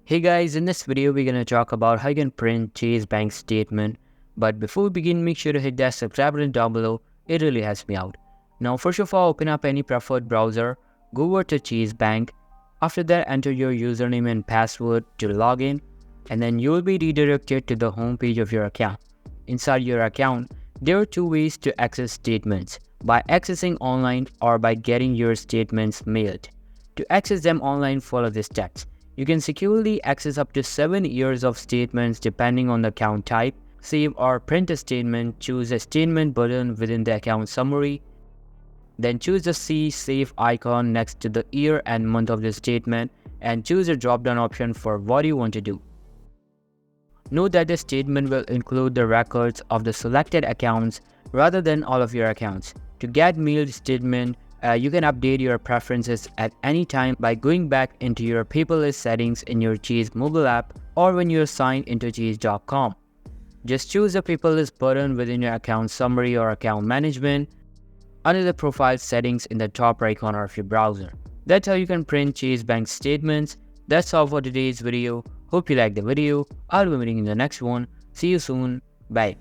Hey guys, in this video we're gonna talk about how you can print Chase bank statement. But before we begin, make sure to hit that subscribe button down below. It really helps me out. Now first of all, open up any preferred browser, go over to Chase Bank. After that, enter your username and password to log in, and then you will be redirected to the home page of your account. Inside your account, there are two ways to access statements: by accessing online or by getting your statements mailed. To access them online, follow the steps. You can securely access up to 7 years of statements depending on the account type. Save or print a statement, choose a statement button within the account summary. Then choose the See Save icon next to the year and month of the statement and choose a drop-down option for what you want to do. Note that the statement will include the records of the selected accounts rather than all of your accounts. To get mailed statement, you can update your preferences at any time by going back into your paperless settings in your Chase mobile app or when you're signed into Chase.com. Just choose the paperless button within your account summary or account management under the profile settings in the top right corner of your browser. That's how you can print Chase bank statements. That's all for today's video. Hope you liked the video. I'll be meeting in the next one. See you soon. Bye.